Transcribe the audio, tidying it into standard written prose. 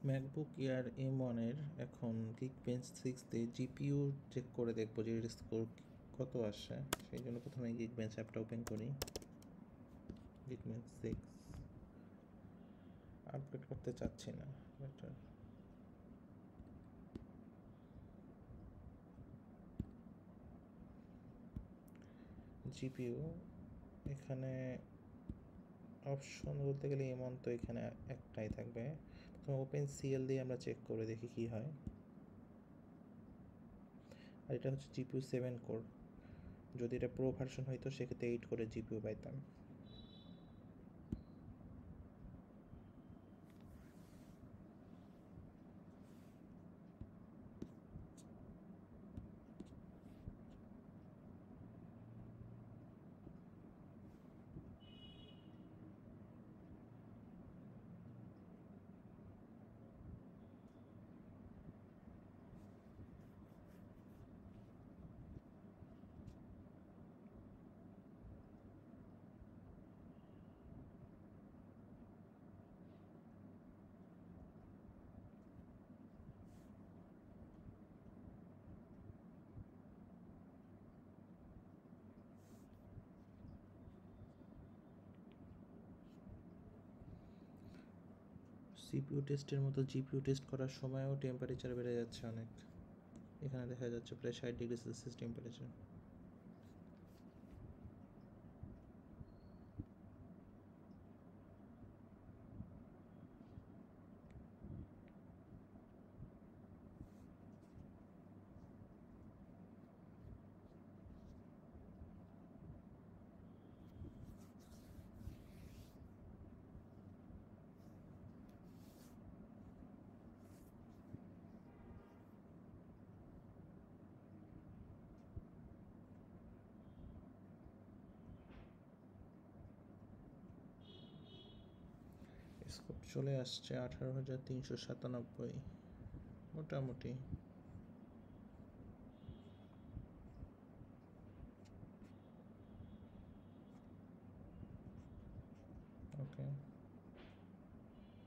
MacBook air M1 এর এখন Geekbench 6 দিয়ে জিপিইউ চেক করে দেখবো যে এর স্কোর কত আসে। সেই জন্য প্রথমে Geekbench অ্যাপটা ওপেন করি। Geekbench 6 আপডেট করতে চাচ্ছি না, বেটার। জিপিইউ এখানে অপশন বলতে গেলে M1 তো এখানে একটাই থাকবে। প্রথমে OpenCL দিয়ে আমরা চেক করে দেখি কি হয়। আর এটা হচ্ছে জিপিইউ 7 কোর। যদি এটা প্রো ভার্সন হইতো সেক্ষেত্রে 8 করে জিপিইউ পাইতাম। সিপিইউ টেস্টের মতো জিপিইউ টেস্ট করার সময়ও টেম্পারেচার বেড়ে যাচ্ছে অনেক। এখানে দেখা যাচ্ছে প্রায় 60°C টেম্পারেচার। স্কোর চলে আসছে 18,397, মোটামুটি।